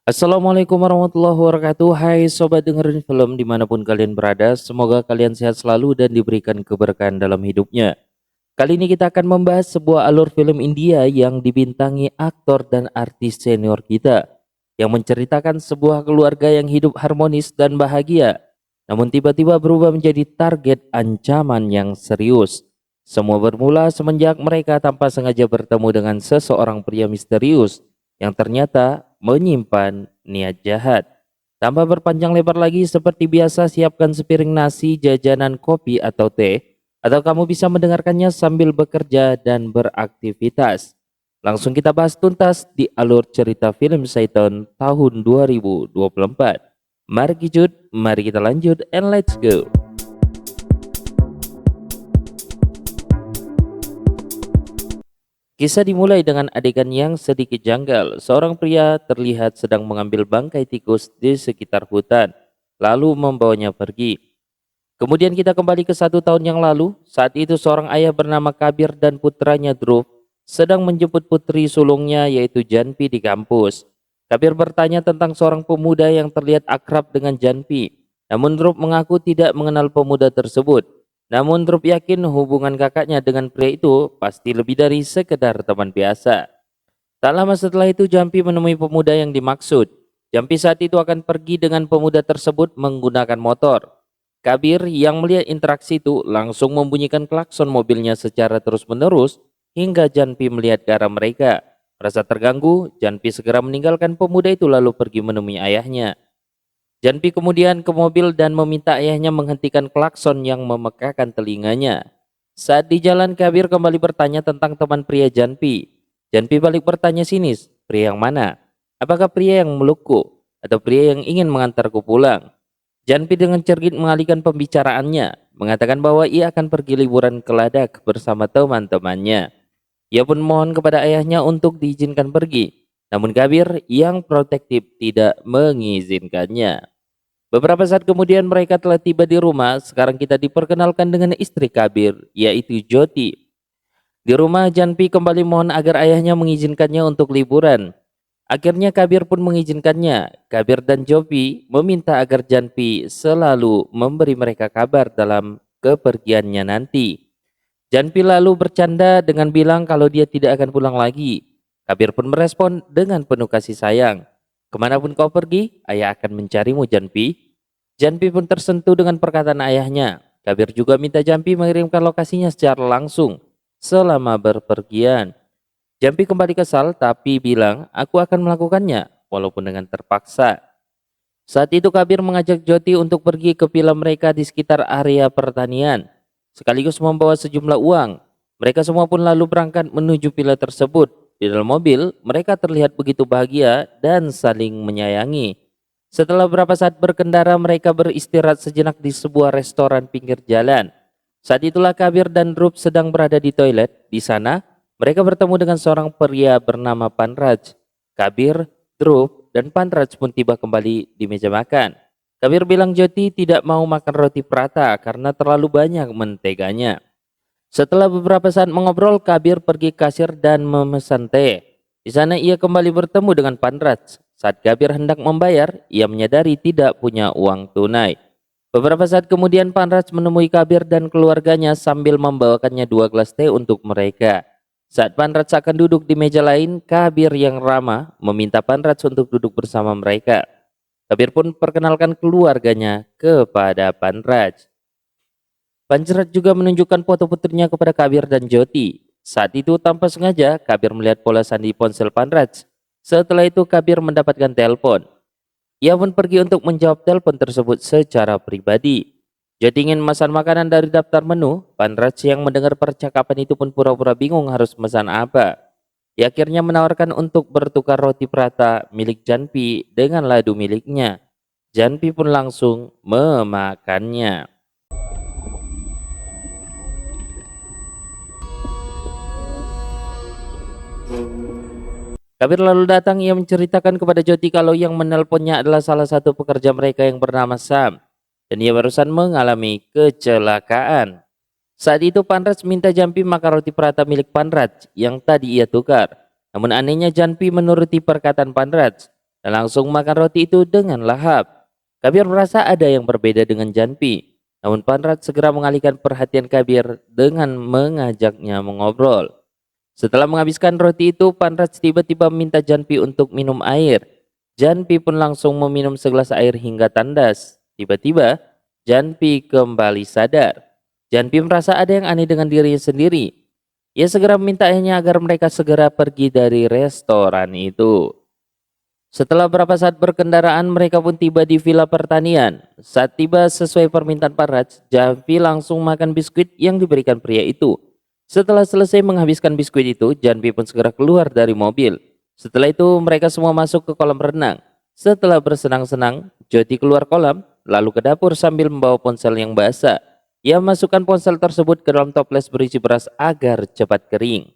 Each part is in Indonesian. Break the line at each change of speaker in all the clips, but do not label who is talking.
Assalamualaikum warahmatullahi wabarakatuh. Hai sobat dengerin film dimanapun kalian berada. Semoga kalian sehat selalu dan diberikan keberkahan dalam hidupnya. Kali ini kita akan membahas sebuah alur film India yang dibintangi aktor dan artis senior kita, yang menceritakan sebuah keluarga yang hidup harmonis dan bahagia, namun tiba-tiba berubah menjadi target ancaman yang serius. Semua bermula semenjak mereka tanpa sengaja bertemu dengan seseorang pria misterius yang ternyata menyimpan niat jahat. Tanpa berpanjang lebar lagi, seperti biasa siapkan sepiring nasi, jajanan, kopi atau teh, atau kamu bisa mendengarkannya sambil bekerja dan beraktivitas. Langsung kita bahas tuntas di alur cerita film Saiton tahun 2024. Mari Kijut, mari kita lanjut and let's go. Kisah dimulai dengan adegan yang sedikit janggal. Seorang pria terlihat sedang mengambil bangkai tikus di sekitar hutan, lalu membawanya pergi. Kemudian kita kembali ke 1 tahun yang lalu. Saat itu seorang ayah bernama Kabir dan putranya Dhruv sedang menjemput putri sulungnya yaitu Janpi di kampus. Kabir bertanya tentang seorang pemuda yang terlihat akrab dengan Janpi. Namun Dhruv mengaku tidak mengenal pemuda tersebut. Namun Dhruv yakin hubungan kakaknya dengan pria itu pasti lebih dari sekedar teman biasa. Tak lama setelah itu Jampi menemui pemuda yang dimaksud. Jampi saat itu akan pergi dengan pemuda tersebut menggunakan motor. Kabir yang melihat interaksi itu langsung membunyikan klakson mobilnya secara terus-menerus hingga Janpi melihat ke arah mereka. Merasa terganggu, Janpi segera meninggalkan pemuda itu lalu pergi menemui ayahnya. Janpi kemudian ke mobil dan meminta ayahnya menghentikan klakson yang memekakan telinganya. Saat di jalan, Kabir kembali bertanya tentang teman pria Janpi. Janpi balik bertanya sinis, pria yang mana? Apakah pria yang melukku atau pria yang ingin mengantarku pulang? Janpi dengan cergit mengalihkan pembicaraannya, mengatakan bahwa ia akan pergi liburan ke Ladakh bersama teman-temannya. Ia pun mohon kepada ayahnya untuk diizinkan pergi, namun Kabir yang protektif tidak mengizinkannya. Beberapa saat kemudian mereka telah tiba di rumah. Sekarang kita diperkenalkan dengan istri Kabir, yaitu Jyoti. Di rumah, Janpi kembali mohon agar ayahnya mengizinkannya untuk liburan. Akhirnya Kabir pun mengizinkannya. Kabir dan Jopi meminta agar Janpi selalu memberi mereka kabar dalam kepergiannya nanti. Janpi lalu bercanda dengan bilang kalau dia tidak akan pulang lagi. Kabir pun merespon dengan penuh kasih sayang. Kemanapun kau pergi, ayah akan mencarimu, Janpi. Janpi pun tersentuh dengan perkataan ayahnya. Kabir juga minta Janpi mengirimkan lokasinya secara langsung selama berpergian. Jampi kembali kesal tapi bilang, aku akan melakukannya walaupun dengan terpaksa. Saat itu Kabir mengajak Joti untuk pergi ke villa mereka di sekitar area pertanian, sekaligus membawa sejumlah uang. Mereka semua pun lalu berangkat menuju villa tersebut. Di dalam mobil, mereka terlihat begitu bahagia dan saling menyayangi. Setelah beberapa saat berkendara, mereka beristirahat sejenak di sebuah restoran pinggir jalan. Saat itulah Kabir dan Rup sedang berada di toilet. Di sana, mereka bertemu dengan seorang pria bernama Panraj. Kabir, Dhruv, dan Panraj pun tiba kembali di meja makan. Kabir bilang Jyoti tidak mau makan roti prata karena terlalu banyak menteganya. Setelah beberapa saat mengobrol, Kabir pergi ke kasir dan memesan teh. Di sana ia kembali bertemu dengan Panraj. Saat Kabir hendak membayar, ia menyadari tidak punya uang tunai. Beberapa saat kemudian Panraj menemui Kabir dan keluarganya sambil membawakannya 2 gelas teh untuk mereka. Saat Panraj akan duduk di meja lain, Kabir yang ramah meminta Panraj untuk duduk bersama mereka. Kabir pun perkenalkan keluarganya kepada Panraj. Panraj juga menunjukkan foto putrinya kepada Kabir dan Jyoti. Saat itu tanpa sengaja, Kabir melihat pola sandi ponsel Panraj. Setelah itu Kabir mendapatkan telepon. Ia pun pergi untuk menjawab telepon tersebut secara pribadi. Jyoti ingin memesan makanan dari daftar menu. Panraj yang mendengar percakapan itu pun pura-pura bingung harus memesan apa. Ia akhirnya menawarkan untuk bertukar roti prata milik Janpi dengan ladu miliknya. Janpi pun langsung memakannya. Kabir lalu datang, ia menceritakan kepada Jyoti kalau yang menelponnya adalah salah satu pekerja mereka yang bernama Sam. Dan ia barusan mengalami kecelakaan. Saat itu Panraj minta Jampi makan roti prata milik Panraj yang tadi ia tukar. Namun anehnya Janpi menuruti perkataan Panraj. dan langsung makan roti itu dengan lahap. Kabir merasa ada yang berbeda dengan Janpi. Namun Panrat segera mengalihkan perhatian Kabir dengan mengajaknya mengobrol. Setelah menghabiskan roti itu, Panrat tiba-tiba meminta Janpi untuk minum air. Janpi pun langsung meminum segelas air hingga tandas. Tiba-tiba, Janpi kembali sadar. Janpi merasa ada yang aneh dengan dirinya sendiri. Ia segera meminta ayahnya agar mereka segera pergi dari restoran itu. Setelah beberapa saat berkendaraan, mereka pun tiba di villa pertanian. Saat tiba sesuai permintaan Panrat, Janpi langsung makan biskuit yang diberikan pria itu. Setelah selesai menghabiskan biskuit itu, Janpi pun segera keluar dari mobil. Setelah itu, mereka semua masuk ke kolam renang. Setelah bersenang-senang, Joti keluar kolam, lalu ke dapur sambil membawa ponsel yang basah. Ia masukkan ponsel tersebut ke dalam toples berisi beras agar cepat kering.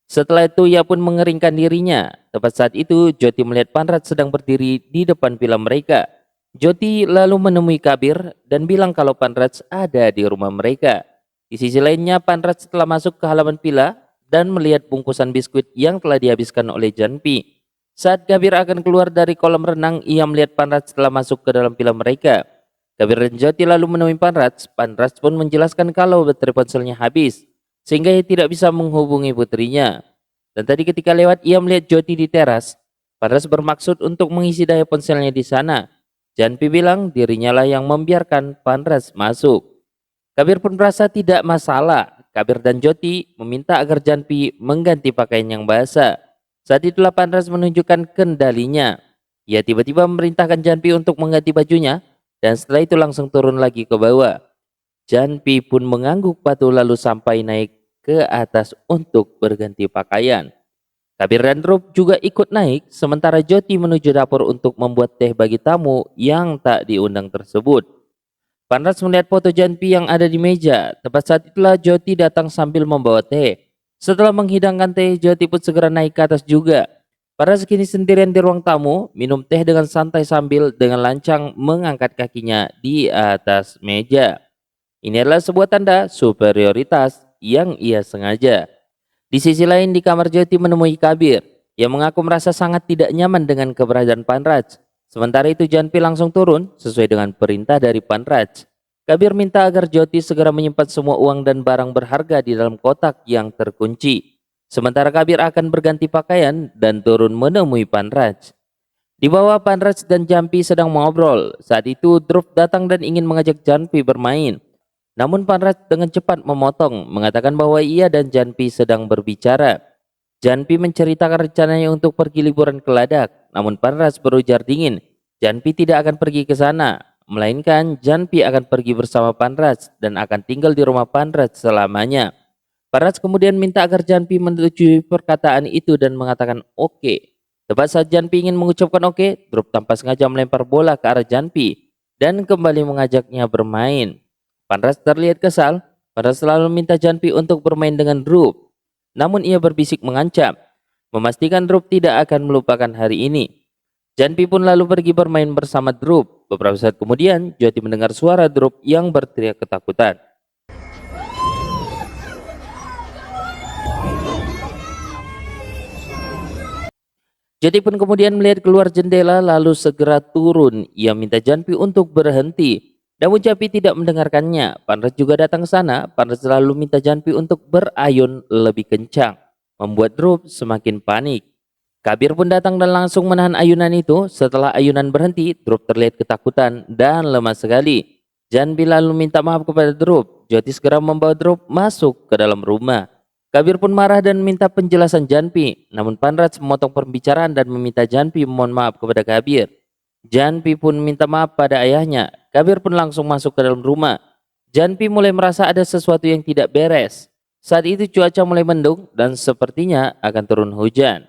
Setelah itu ia pun mengeringkan dirinya. Tepat saat itu Joti melihat Panrat sedang berdiri di depan villa mereka. Joti lalu menemui Kabir dan bilang kalau Panrat ada di rumah mereka. Di sisi lainnya Panrat setelah masuk ke halaman villa dan melihat bungkusan biskuit yang telah dihabiskan oleh Janpi. Saat Kabir akan keluar dari kolam renang, ia melihat Panrat setelah masuk ke dalam villa mereka. Kabir dan Joti lalu menemui Panrat. Panrat pun menjelaskan kalau baterai ponselnya habis, sehingga ia tidak bisa menghubungi putrinya. Dan tadi ketika lewat ia melihat Joti di teras. Panrat bermaksud untuk mengisi daya ponselnya di sana. Janpi bilang dirinya lah yang membiarkan Panrat masuk. Kabir pun merasa tidak masalah. Kabir dan Joti meminta agar Janpi mengganti pakaian yang basah. Saat itulah Panrat menunjukkan kendalinya. Ia tiba-tiba memerintahkan Janpi untuk mengganti bajunya dan setelah itu langsung turun lagi ke bawah. Janpi pun mengangguk patuh lalu sampai naik ke atas untuk berganti pakaian. Kabir dan Drup juga ikut naik, sementara Joti menuju dapur untuk membuat teh bagi tamu yang tak diundang tersebut. Panrat melihat foto Janpi yang ada di meja. Tepat saat itulah Joti datang sambil membawa teh. Setelah menghidangkan teh, Joti pun segera naik ke atas juga. Panrat kini sendirian di ruang tamu, minum teh dengan santai sambil dengan lancang mengangkat kakinya di atas meja. Ini adalah sebuah tanda superioritas yang ia sengaja. Di sisi lain di kamar Joti menemui Kabir. Ia mengaku merasa sangat tidak nyaman dengan keberadaan Panrat. Sementara itu Janpi langsung turun sesuai dengan perintah dari Panrat. Kabir minta agar Joti segera menyimpan semua uang dan barang berharga di dalam kotak yang terkunci. Sementara Kabir akan berganti pakaian dan turun menemui Panrat. Di bawah Panrat dan Janpi sedang mengobrol. Saat itu Drup datang dan ingin mengajak Janpi bermain. Namun Panrat dengan cepat memotong, mengatakan bahwa ia dan Janpi sedang berbicara. Janpi menceritakan rencananya untuk pergi liburan ke Ladakh, namun Panrat berujar dingin, Janpi tidak akan pergi ke sana, melainkan Janpi akan pergi bersama Panrat dan akan tinggal di rumah Panrat selamanya. Panrat kemudian minta agar Janpi menyetujui perkataan itu dan mengatakan oke. Tepat saat Janpi ingin mengucapkan oke, Drup tanpa sengaja melempar bola ke arah Janpi dan kembali mengajaknya bermain. Panrat terlihat kesal. Panrat selalu meminta Janpi untuk bermain dengan Drup. Namun ia berbisik mengancam, memastikan Drup tidak akan melupakan hari ini. Janpi pun lalu pergi bermain bersama Drup. Beberapa saat kemudian, Joti mendengar suara Drup yang berteriak ketakutan. Joti pun kemudian melihat keluar jendela lalu segera turun. Ia minta Janpi untuk berhenti. Namun Janpi tidak mendengarkannya. Panrat juga datang ke sana. Panrat selalu minta Janpi untuk berayun lebih kencang, membuat Drup semakin panik. Kabir pun datang dan langsung menahan ayunan itu. Setelah ayunan berhenti, Drup terlihat ketakutan dan lemah sekali. Janpi lalu minta maaf kepada Drup. Joti segera membawa Drup masuk ke dalam rumah. Kabir pun marah dan minta penjelasan Janpi. Namun Panrat memotong pembicaraan dan meminta Janpi memohon maaf kepada Kabir. Janpi pun minta maaf pada ayahnya. Kabir pun langsung masuk ke dalam rumah. Janpi mulai merasa ada sesuatu yang tidak beres. Saat itu cuaca mulai mendung dan sepertinya akan turun hujan.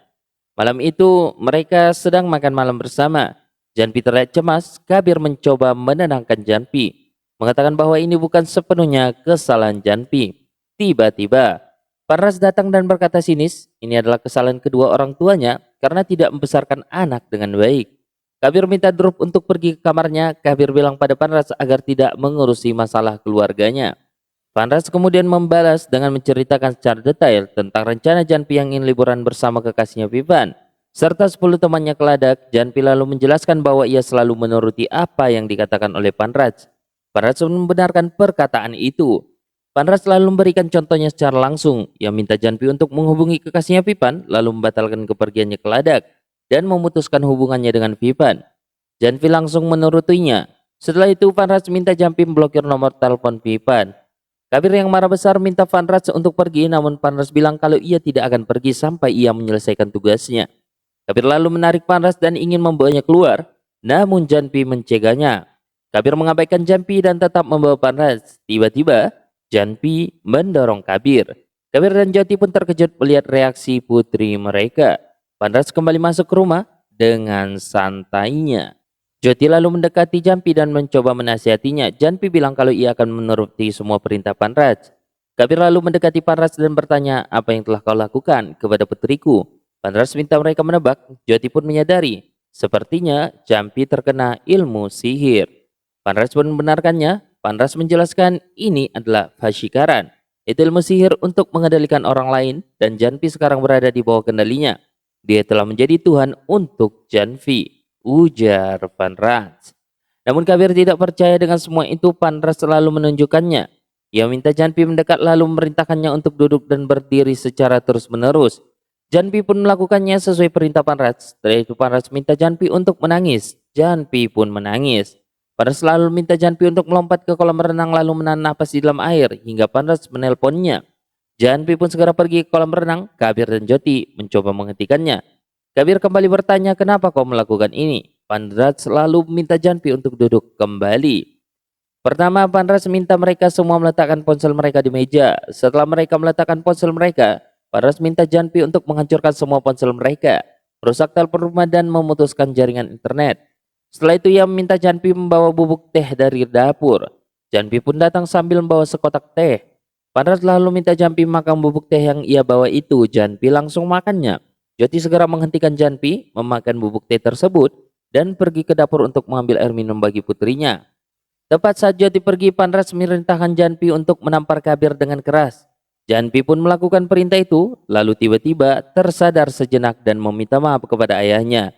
Malam itu mereka sedang makan malam bersama. Janpi terlihat cemas. Kabir mencoba menenangkan Janpi, mengatakan bahwa ini bukan sepenuhnya kesalahan Janpi. Tiba-tiba Panrat datang dan berkata sinis, ini adalah kesalahan kedua orang tuanya karena tidak membesarkan anak dengan baik. Kabir minta Drup untuk pergi ke kamarnya. Kabir bilang pada Panrat agar tidak mengurusi masalah keluarganya. Panrat kemudian membalas dengan menceritakan secara detail tentang rencana Janpi yang ingin liburan bersama kekasihnya Vivan. serta 10 temannya Keladak, Janpi lalu menjelaskan bahwa ia selalu menuruti apa yang dikatakan oleh Panraj. Panraj membenarkan perkataan itu. Panraj lalu memberikan contohnya secara langsung. Ia minta Janpi untuk menghubungi kekasihnya Vipan, lalu membatalkan kepergiannya ke Ladakh dan memutuskan hubungannya dengan Vipan. Janpi langsung menurutinya. Setelah itu Panraj minta Janpi memblokir nomor telepon Vipan. Kabir yang marah besar minta Panraj untuk pergi, namun Panraj bilang kalau ia tidak akan pergi sampai ia menyelesaikan tugasnya. Kabir lalu menarik Panraj dan ingin membawanya keluar, namun Janpi mencegahnya. Kabir mengabaikan Janpi dan tetap membawa Panraj. Tiba-tiba Janpi mendorong Kabir. Kabir dan Joti pun terkejut melihat reaksi putri mereka. Panraj kembali masuk ke rumah dengan santainya. Joti lalu mendekati Janpi dan mencoba menasihatinya. Janpi bilang kalau ia akan menuruti semua perintah Panraj. Kabir lalu mendekati Panraj dan bertanya, apa yang telah kau lakukan kepada putriku? Panraj minta mereka menebak. Joti pun menyadari, sepertinya Janpi terkena ilmu sihir. Panraj pun membenarkannya. Panraj menjelaskan ini adalah Vashikaran. Itu ilmu sihir untuk mengendalikan orang lain dan Janpi sekarang berada di bawah kendalinya. Dia telah menjadi Tuhan untuk Janpi, ujar Panraj. Namun Kabir tidak percaya dengan semua itu. Panraj selalu menunjukkannya. Ia minta Janpi mendekat lalu memerintahkannya untuk duduk dan berdiri secara terus-menerus. Janpi pun melakukannya sesuai perintah Panraj. Setelah itu Panraj minta Janpi untuk menangis. Janpi pun menangis. Panraj selalu minta Janpi untuk melompat ke kolam renang lalu menahan napas di dalam air hingga Panraj menelponnya. Janpi pun segera pergi ke kolam renang. Kabir dan Joti mencoba menghentikannya. Kabir kembali bertanya, kenapa kau melakukan ini? Panraj selalu meminta Janpi untuk duduk kembali. Pertama, Panraj minta mereka semua meletakkan ponsel mereka di meja. Setelah mereka meletakkan ponsel mereka, Panraj minta Janpi untuk menghancurkan semua ponsel mereka, merusak telepon rumah dan memutuskan jaringan internet. Setelah itu ia meminta Janpi membawa bubuk teh dari dapur. Janpi pun datang sambil membawa sekotak teh. Panraj lalu minta Janpi makan bubuk teh yang ia bawa itu. Janpi langsung makannya. Joti segera menghentikan Janpi memakan bubuk teh tersebut dan pergi ke dapur untuk mengambil air minum bagi putrinya. Tepat saat Joti pergi, Panraj memerintahkan Janpi untuk menampar Kabir dengan keras. Janpi pun melakukan perintah itu, lalu tiba-tiba tersadar sejenak dan meminta maaf kepada ayahnya.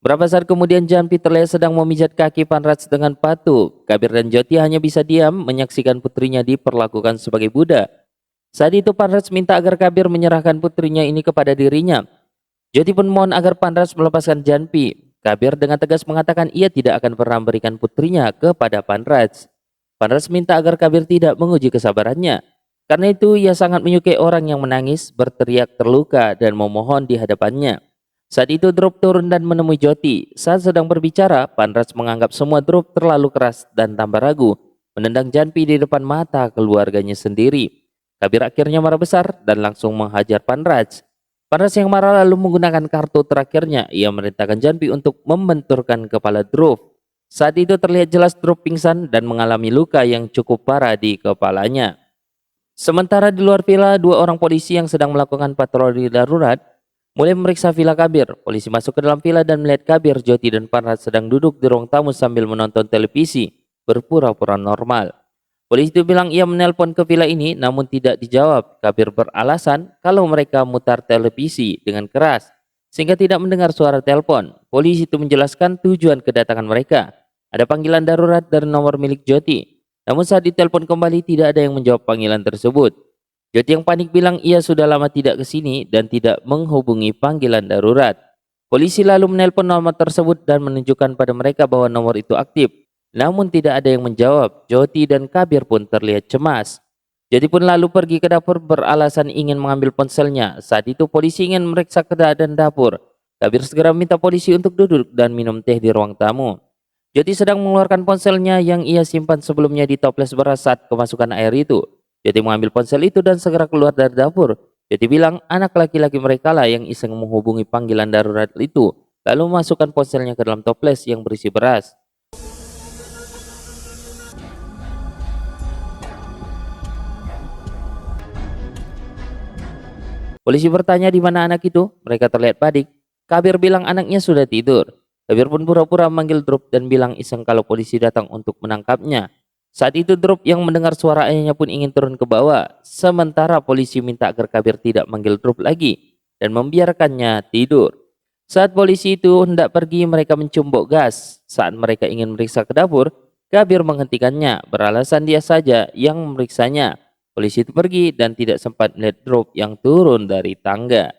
Berapa saat kemudian Janpi terlihat sedang memijat kaki Panraj dengan patuh. Kabir dan Joti hanya bisa diam menyaksikan putrinya diperlakukan sebagai budak. Saat itu Panraj minta agar Kabir menyerahkan putrinya ini kepada dirinya. Joti pun mohon agar Panraj melepaskan Janpi. Kabir dengan tegas mengatakan ia tidak akan pernah memberikan putrinya kepada Panraj. Panraj minta agar Kabir tidak menguji kesabarannya. Karena itu ia sangat menyukai orang yang menangis, berteriak terluka dan memohon di hadapannya. Saat itu Drop turun dan menemui Joti. Saat sedang berbicara, Panraj menganggap semua Drop terlalu keras dan tambah ragu, menendang Janpi di depan mata keluarganya sendiri. Kabir akhirnya marah besar dan langsung menghajar Panraj. Panraj yang marah lalu menggunakan kartu terakhirnya. Ia memerintahkan Janpi untuk membenturkan kepala Drop. Saat itu terlihat jelas Drop pingsan dan mengalami luka yang cukup parah di kepalanya. Sementara di luar villa, dua orang polisi yang sedang melakukan patroli darurat mulai memeriksa villa Kabir. Polisi masuk ke dalam villa dan melihat Kabir, Joti dan Panraj sedang duduk di ruang tamu sambil menonton televisi, berpura-pura normal. Polisi itu bilang ia menelpon ke villa ini namun tidak dijawab. Kabir beralasan kalau mereka mutar televisi dengan keras sehingga tidak mendengar suara telepon. Polisi itu menjelaskan tujuan kedatangan mereka. Ada panggilan darurat dari nomor milik Joti. Namun saat ditelepon kembali tidak ada yang menjawab panggilan tersebut. Joti yang panik bilang ia sudah lama tidak ke sini dan tidak menghubungi panggilan darurat. Polisi lalu menelpon nomor tersebut dan menunjukkan pada mereka bahwa nomor itu aktif. Namun tidak ada yang menjawab. Joti dan Kabir pun terlihat cemas. Joti pun lalu pergi ke dapur beralasan ingin mengambil ponselnya. Saat itu polisi ingin memeriksa keadaan dapur. Kabir segera minta polisi untuk duduk dan minum teh di ruang tamu. Joti sedang mengeluarkan ponselnya yang ia simpan sebelumnya di toples beras saat kemasukan air itu. Joti mengambil ponsel itu dan segera keluar dari dapur. Joti bilang anak laki-laki mereka lah yang iseng menghubungi panggilan darurat itu, lalu memasukkan ponselnya ke dalam toples yang berisi beras. Polisi bertanya di mana anak itu. Mereka terlihat panik. Kabir bilang anaknya sudah tidur. Kabir pun pura-pura memanggil Drop dan bilang iseng kalau polisi datang untuk menangkapnya. Saat itu Drop yang mendengar suara ayahnya pun ingin turun ke bawah. Sementara polisi minta agar Kabir tidak manggil Drop lagi dan membiarkannya tidur. Saat polisi itu hendak pergi, mereka mencumbuk gas. Saat mereka ingin meriksa ke dapur, Kabir menghentikannya beralasan dia saja yang memeriksanya. Polisi itu pergi dan tidak sempat melihat Drop yang turun dari tangga.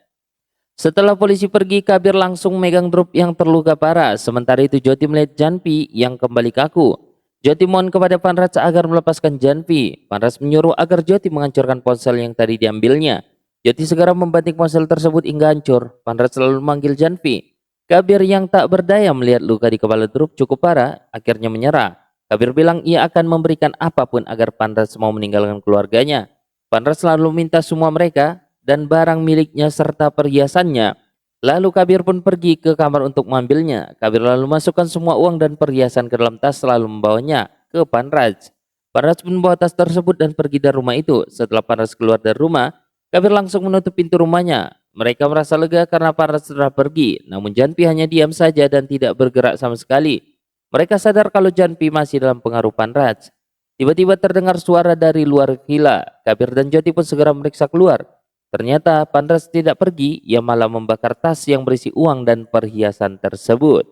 Setelah polisi pergi, Kabir langsung megang Drop yang terluka parah. Sementara itu Joti melihat Janpi yang kembali kaku. Joti mohon kepada Panras agar melepaskan Janpi. Panras menyuruh agar Joti menghancurkan ponsel yang tadi diambilnya. Joti segera membanting ponsel tersebut hingga hancur. Panras selalu memanggil Janpi. Kabir yang tak berdaya melihat luka di kepala Drop cukup parah, akhirnya menyerah. Kabir bilang ia akan memberikan apapun agar Panras mau meninggalkan keluarganya. Panras selalu minta semua mereka dan barang miliknya serta perhiasannya. Lalu Kabir pun pergi ke kamar untuk mengambilnya. Kabir lalu masukkan semua uang dan perhiasan ke dalam tas lalu membawanya ke Panras. Panras pun membawa tas tersebut dan pergi dari rumah itu. Setelah Panras keluar dari rumah, Kabir langsung menutup pintu rumahnya. Mereka merasa lega karena Panras sudah pergi. Namun Janpi hanya diam saja dan tidak bergerak sama sekali. Mereka sadar kalau Janpi masih dalam pengaruh Panras. Tiba-tiba terdengar suara dari luar villa. Kabir dan Joti pun segera meriksa keluar. Ternyata Panras tidak pergi, ia malah membakar tas yang berisi uang dan perhiasan tersebut.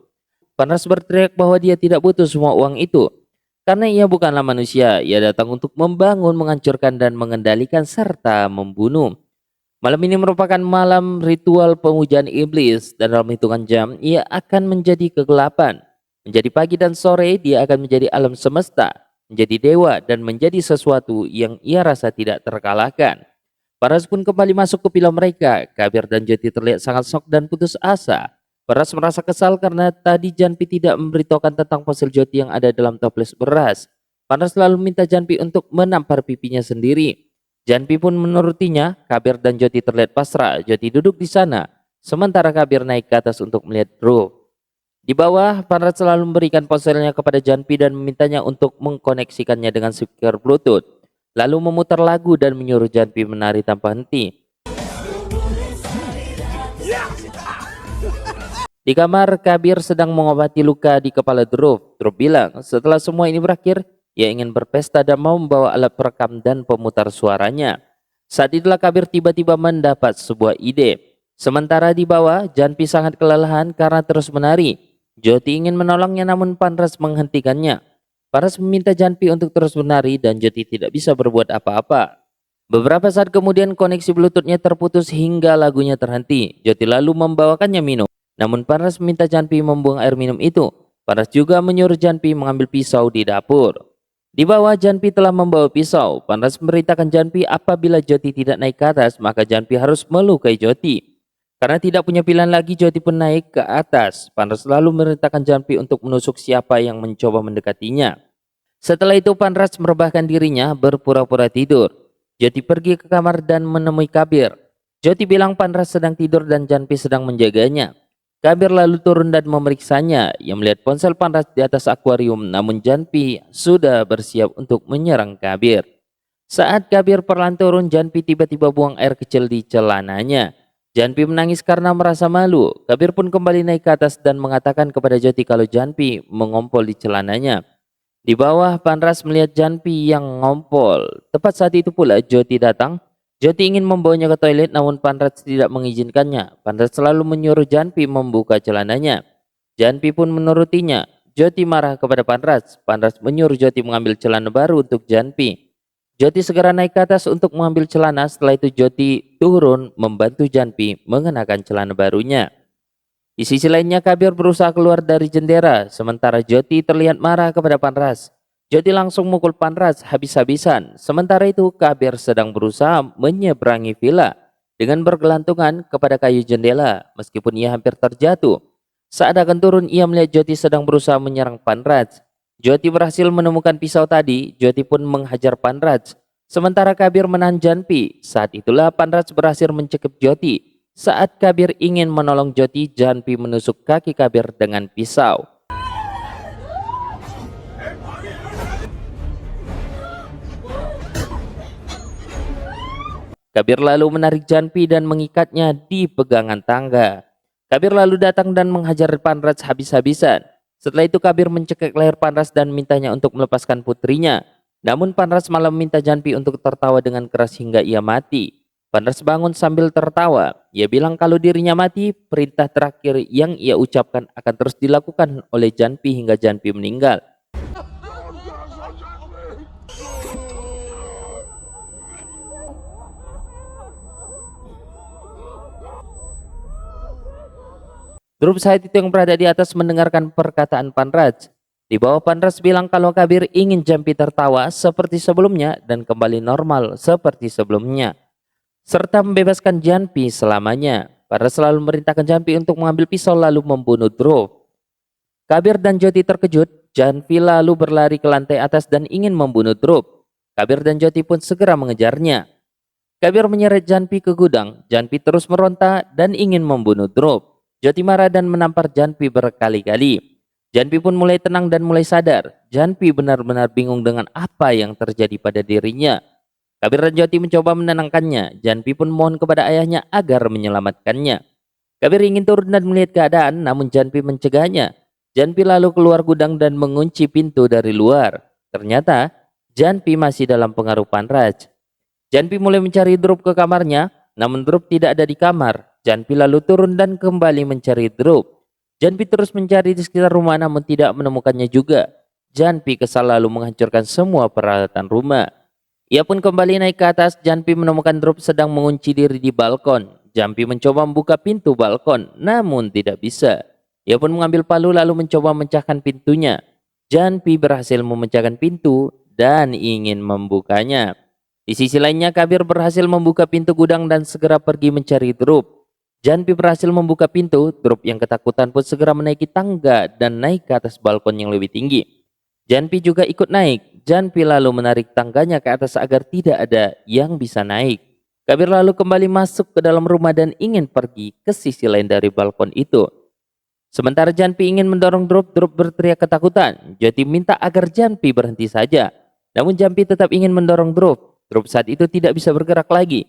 Panras berteriak bahwa dia tidak butuh semua uang itu. Karena ia bukanlah manusia, ia datang untuk membangun, menghancurkan dan mengendalikan serta membunuh. Malam ini merupakan malam ritual pemujaan iblis dan dalam hitungan jam ia akan menjadi kegelapan. Menjadi pagi dan sore dia akan menjadi alam semesta, menjadi dewa dan menjadi sesuatu yang ia rasa tidak terkalahkan. Paras pun kembali masuk ke villa mereka. Kabir dan Joti terlihat sangat shock dan putus asa. Paras merasa kesal karena tadi Janpi tidak memberitahukan tentang ponsel Joti yang ada dalam toples beras. Paras lalu minta Janpi untuk menampar pipinya sendiri. Janpi pun menurutinya. Kabir dan Joti terlihat pasrah. Joti duduk di sana, sementara Kabir naik ke atas untuk melihat Drop. Di bawah, Paras selalu memberikan ponselnya kepada Janpi dan memintanya untuk mengkoneksikannya dengan speaker Bluetooth. Lalu memutar lagu dan menyuruh Janpi menari tanpa henti. Di kamar, Kabir sedang mengobati luka di kepala Drop. Drop bilang setelah semua ini berakhir, ia ingin berpesta dan mau membawa alat perekam dan pemutar suaranya. Saat itulah Kabir tiba-tiba mendapat sebuah ide. Sementara di bawah, Janpi sangat kelelahan karena terus menari. Joti ingin menolongnya namun Panras menghentikannya. Paras meminta Janpi untuk terus menari dan Joti tidak bisa berbuat apa-apa. Beberapa saat kemudian koneksi Bluetooth-nya terputus hingga lagunya terhenti. Joti lalu membawakannya minum. Namun Paras meminta Janpi membuang air minum itu. Paras juga menyuruh Janpi mengambil pisau di dapur. Di bawah, Janpi telah membawa pisau. Paras memberitakan Janpi apabila Joti tidak naik ke atas, maka Janpi harus melukai Joti. Karena tidak punya pilihan lagi, Joti pun naik ke atas. Panras lalu memerintahkan Janpi untuk menusuk siapa yang mencoba mendekatinya. Setelah itu Panras merebahkan dirinya berpura-pura tidur. Joti pergi ke kamar dan menemui Kabir. Joti bilang Panras sedang tidur dan Janpi sedang menjaganya. Kabir lalu turun dan memeriksanya. Ia melihat ponsel Panras di atas akuarium, namun Janpi sudah bersiap untuk menyerang Kabir. Saat Kabir perlahan turun, Janpi tiba-tiba buang air kecil di celananya. Janpi menangis karena merasa malu. Kabir pun kembali naik ke atas dan mengatakan kepada Joti kalau Janpi mengompol di celananya. Di bawah, Panras melihat Janpi yang ngompol. Tepat saat itu pula Joti datang. Joti ingin membawanya ke toilet namun Panras tidak mengizinkannya. Panras selalu menyuruh Janpi membuka celananya. Janpi pun menurutinya. Joti marah kepada Panras. Panras menyuruh Joti mengambil celana baru untuk Janpi. Joti segera naik ke atas untuk mengambil celana. Setelah itu Joti turun membantu Janpi mengenakan celana barunya. Di sisi lainnya Kabir berusaha keluar dari jendela. Sementara Joti terlihat marah kepada Panras. Joti langsung mukul Panras habis-habisan. Sementara itu Kabir sedang berusaha menyeberangi villa dengan bergelantungan kepada kayu jendela. Meskipun ia hampir terjatuh. Saat akan turun ia melihat Joti sedang berusaha menyerang Panras. Joti berhasil menemukan pisau tadi. Joti pun menghajar Panras. Sementara Kabir menahan Janpi. Saat itulah Panras berhasil mencekik Joti. Saat Kabir ingin menolong Joti, Janpi menusuk kaki Kabir dengan pisau. Kabir lalu menarik Janpi dan mengikatnya di pegangan tangga. Kabir lalu datang dan menghajar Panras habis-habisan. Setelah itu Kabir mencekik leher Panras dan mintanya untuk melepaskan putrinya. Namun Panras malah meminta Janpi untuk tertawa dengan keras hingga ia mati. Panras bangun sambil tertawa. Ia bilang kalau dirinya mati, perintah terakhir yang ia ucapkan akan terus dilakukan oleh Janpi hingga Janpi meninggal. Drup saat itu yang berada di atas mendengarkan perkataan Panras. Di bawah Panras bilang kalau Kabir ingin Janpi tertawa seperti sebelumnya dan kembali normal seperti sebelumnya, serta membebaskan Janpi selamanya. Panras selalu memerintahkan Janpi untuk mengambil pisau lalu membunuh Drup. Kabir dan Joti terkejut. Janpi lalu berlari ke lantai atas dan ingin membunuh Drup. Kabir dan Joti pun segera mengejarnya. Kabir menyeret Janpi ke gudang. Janpi terus meronta dan ingin membunuh Drup. Joti marah dan menampar Janpi berkali-kali. Janpi pun mulai tenang dan mulai sadar. Janpi benar-benar bingung dengan apa yang terjadi pada dirinya. Kabir dan Joti mencoba menenangkannya. Janpi pun mohon kepada ayahnya agar menyelamatkannya. Kabir ingin turun dan melihat keadaan, namun Janpi mencegahnya. Janpi lalu keluar gudang dan mengunci pintu dari luar. Ternyata Janpi masih dalam pengaruh Panras. Janpi mulai mencari Drup ke kamarnya, namun Drup tidak ada di kamar. Janpi lalu turun dan kembali mencari Drup. Janpi terus mencari di sekitar rumah namun tidak menemukannya juga. Janpi kesal lalu menghancurkan semua peralatan rumah. Ia pun kembali naik ke atas. Janpi menemukan Drup sedang mengunci diri di balkon. Janpi mencoba membuka pintu balkon, namun tidak bisa. Ia pun mengambil palu lalu mencoba memecahkan pintunya. Janpi berhasil memecahkan pintu dan ingin membukanya. Di sisi lainnya Kabir berhasil membuka pintu gudang dan segera pergi mencari Drup. Janpi berhasil membuka pintu. Drup yang ketakutan pun segera menaiki tangga dan naik ke atas balkon yang lebih tinggi. Janpi juga ikut naik. Janpi lalu menarik tangganya ke atas agar tidak ada yang bisa naik. Kabir lalu kembali masuk ke dalam rumah dan ingin pergi ke sisi lain dari balkon itu. Sementara Janpi ingin mendorong Drup, Drup berteriak ketakutan. Joti minta agar Janpi berhenti saja. Namun Janpi tetap ingin mendorong Drup. Drup saat itu tidak bisa bergerak lagi.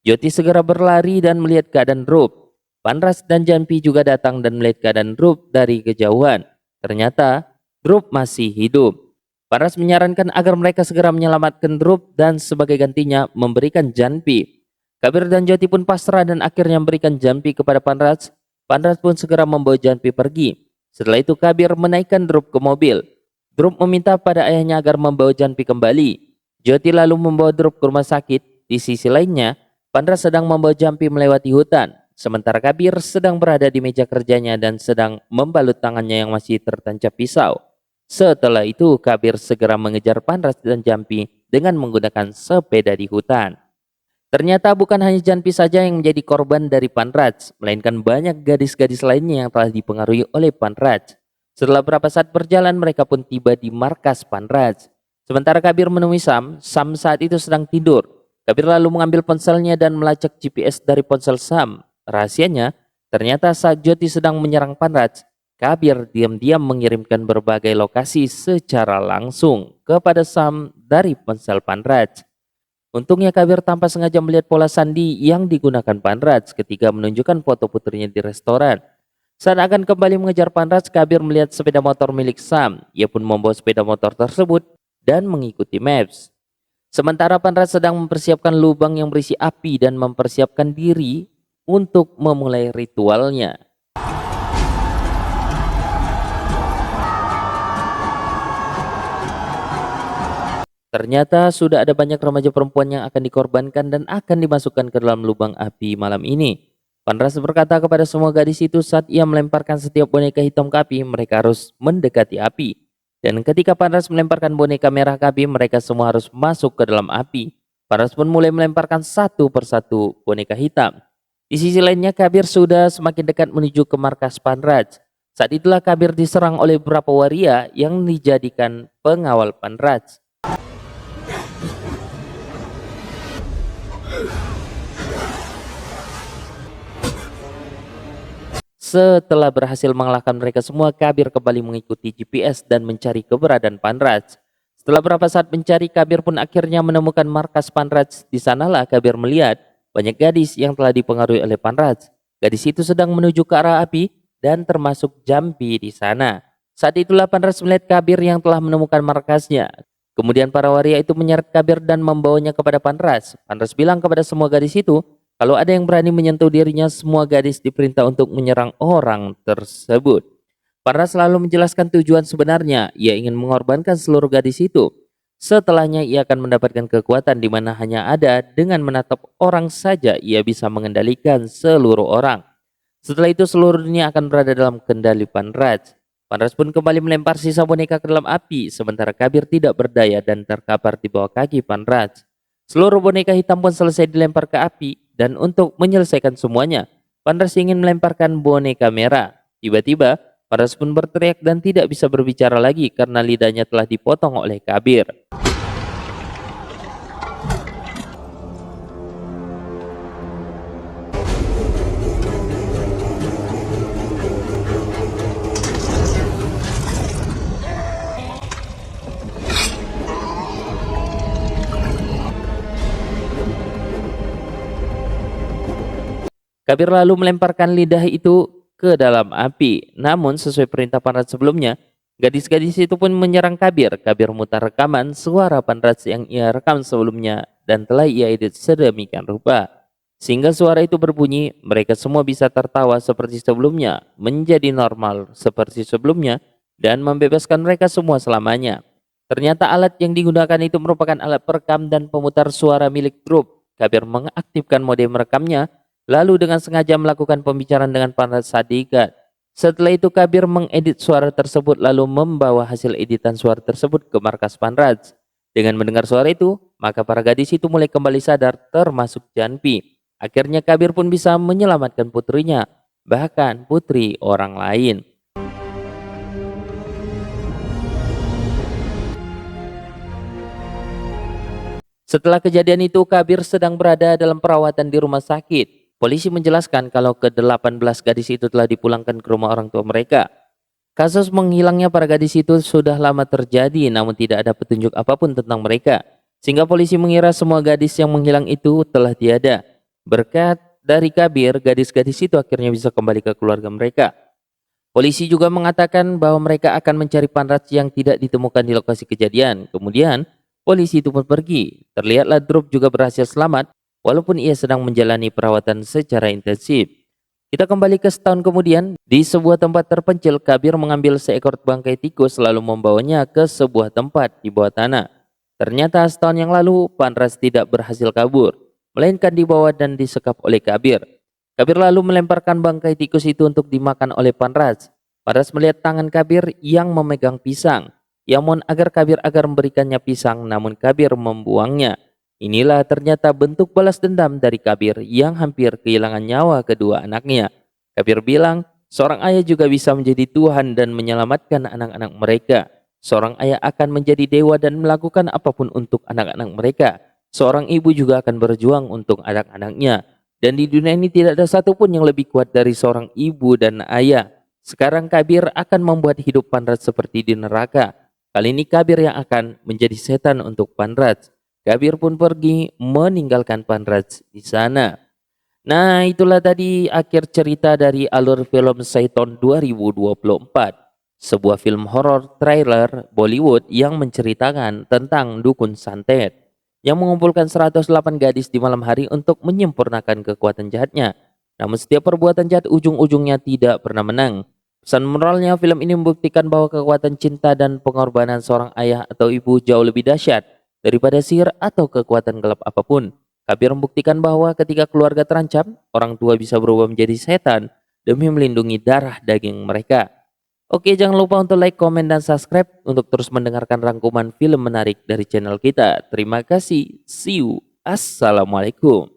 Joti segera berlari dan melihat keadaan Drup. Panras dan Janpi juga datang dan melihat keadaan Drup dari kejauhan. Ternyata Drup masih hidup. Panras menyarankan agar mereka segera menyelamatkan Drup dan sebagai gantinya memberikan Janpi. Kabir dan Joti pun pasrah dan akhirnya memberikan Janpi kepada Panras. Panras pun segera membawa Janpi pergi. Setelah itu Kabir menaikkan Drup ke mobil. Drup meminta pada ayahnya agar membawa Janpi kembali. Joti lalu membawa Drup ke rumah sakit. Di sisi lainnya, Panras sedang membawa Janpi melewati hutan. Sementara Kabir sedang berada di meja kerjanya dan sedang membalut tangannya yang masih tertancap pisau. Setelah itu Kabir segera mengejar Panras dan Janpi dengan menggunakan sepeda di hutan. Ternyata bukan hanya Janpi saja yang menjadi korban dari Panras, melainkan banyak gadis-gadis lainnya yang telah dipengaruhi oleh Panras. Setelah beberapa saat berjalan mereka pun tiba di markas Panras. Sementara Kabir menemui Sam saat itu sedang tidur. Kabir lalu mengambil ponselnya dan melacak GPS dari ponsel Sam. Rahasianya, ternyata saat Joti sedang menyerang Panras, Kabir diam-diam mengirimkan berbagai lokasi secara langsung kepada Sam dari ponsel Panras. Untungnya Kabir tanpa sengaja melihat pola sandi yang digunakan Panras ketika menunjukkan foto putrinya di restoran. Saat akan kembali mengejar Panras, Kabir melihat sepeda motor milik Sam. Ia pun membawa sepeda motor tersebut dan mengikuti maps. Sementara Panras sedang mempersiapkan lubang yang berisi api dan mempersiapkan diri untuk memulai ritualnya. Ternyata sudah ada banyak remaja perempuan yang akan dikorbankan dan akan dimasukkan ke dalam lubang api malam ini. Panras berkata kepada semua gadis itu saat ia melemparkan setiap boneka hitam ke api, mereka harus mendekati api. Dan ketika Panras melemparkan boneka merah ke api, mereka semua harus masuk ke dalam api. Panras pun mulai melemparkan satu persatu boneka hitam. Di sisi lainnya Kabir sudah semakin dekat menuju ke markas Panras. Saat itulah Kabir diserang oleh beberapa waria yang dijadikan pengawal Panras. Setelah berhasil mengalahkan mereka semua, Kabir kembali mengikuti GPS dan mencari keberadaan Panras. Setelah beberapa saat mencari, Kabir pun akhirnya menemukan markas Panras. Di sanalah Kabir melihat banyak gadis yang telah dipengaruhi oleh Panras. Gadis itu sedang menuju ke arah api dan termasuk Jambi di sana. Saat itulah Panras melihat Kabir yang telah menemukan markasnya. Kemudian para waria itu menyeret Kabir dan membawanya kepada Panras. Panras bilang kepada semua gadis itu, kalau ada yang berani menyentuh dirinya, semua gadis diperintah untuk menyerang orang tersebut. Panras selalu menjelaskan tujuan sebenarnya, ia ingin mengorbankan seluruh gadis itu. Setelahnya ia akan mendapatkan kekuatan di mana hanya ada dengan menatap orang saja ia bisa mengendalikan seluruh orang. Setelah itu seluruh dunia akan berada dalam kendali Panras. Panras pun kembali melempar sisa boneka ke dalam api, sementara Kabir tidak berdaya dan terkapar di bawah kaki Panras. Seluruh boneka hitam pun selesai dilempar ke api, dan untuk menyelesaikan semuanya, Panras ingin melemparkan boneka merah. Tiba-tiba, Panras pun berteriak dan tidak bisa berbicara lagi karena lidahnya telah dipotong oleh Kabir. Kabir lalu melemparkan lidah itu ke dalam api. Namun sesuai perintah Panras sebelumnya, gadis-gadis itu pun menyerang Kabir. Kabir memutar rekaman suara Panras yang ia rekam sebelumnya dan telah ia edit sedemikian rupa. Sehingga suara itu berbunyi, mereka semua bisa tertawa seperti sebelumnya, menjadi normal seperti sebelumnya, dan membebaskan mereka semua selamanya. Ternyata alat yang digunakan itu merupakan alat perekam dan pemutar suara milik grup. Kabir mengaktifkan mode merekamnya, lalu dengan sengaja melakukan pembicaraan dengan Panras Sadikat. Setelah itu Kabir mengedit suara tersebut lalu membawa hasil editan suara tersebut ke markas Panras. Dengan mendengar suara itu, maka para gadis itu mulai kembali sadar termasuk Janpi. Akhirnya Kabir pun bisa menyelamatkan putrinya, bahkan putri orang lain. Setelah kejadian itu, Kabir sedang berada dalam perawatan di rumah sakit. Polisi menjelaskan kalau ke-18 gadis itu telah dipulangkan ke rumah orang tua mereka. Kasus menghilangnya para gadis itu sudah lama terjadi, namun tidak ada petunjuk apapun tentang mereka. Sehingga polisi mengira semua gadis yang menghilang itu telah tiada. Berkat dari Kabir, gadis-gadis itu akhirnya bisa kembali ke keluarga mereka. Polisi juga mengatakan bahwa mereka akan mencari Panras yang tidak ditemukan di lokasi kejadian. Kemudian, polisi itu pun pergi. Terlihatlah Drup juga berhasil selamat, walaupun ia sedang menjalani perawatan secara intensif. Kita kembali ke setahun kemudian, di sebuah tempat terpencil, Kabir mengambil seekor bangkai tikus lalu membawanya ke sebuah tempat di bawah tanah. Ternyata setahun yang lalu, Panras tidak berhasil kabur, melainkan dibawa dan disekap oleh Kabir. Kabir lalu melemparkan bangkai tikus itu untuk dimakan oleh Panras. Panras melihat tangan Kabir yang memegang pisang. Ia mohon agar Kabir agar memberikannya pisang, namun Kabir membuangnya. Inilah ternyata bentuk balas dendam dari Kabir yang hampir kehilangan nyawa kedua anaknya. Kabir bilang, seorang ayah juga bisa menjadi Tuhan dan menyelamatkan anak-anak mereka. Seorang ayah akan menjadi dewa dan melakukan apapun untuk anak-anak mereka. Seorang ibu juga akan berjuang untuk anak-anaknya. Dan di dunia ini tidak ada satupun yang lebih kuat dari seorang ibu dan ayah. Sekarang Kabir akan membuat hidup Panras seperti di neraka. Kali ini Kabir yang akan menjadi setan untuk Panras. Kabir pun pergi meninggalkan Panras di sana. Nah, itulah tadi akhir cerita dari alur film Saiton 2024. Sebuah film horor trailer Bollywood yang menceritakan tentang dukun santet yang mengumpulkan 108 gadis di malam hari untuk menyempurnakan kekuatan jahatnya. Namun setiap perbuatan jahat ujung-ujungnya tidak pernah menang. Pesan moralnya, film ini membuktikan bahwa kekuatan cinta dan pengorbanan seorang ayah atau ibu jauh lebih dahsyat daripada sihir atau kekuatan gelap apapun. Kabir membuktikan bahwa ketika keluarga terancam, orang tua bisa berubah menjadi setan demi melindungi darah daging mereka. Oke, jangan lupa untuk like, komen, dan subscribe untuk terus mendengarkan rangkuman film menarik dari channel kita. Terima kasih. See you. Assalamualaikum.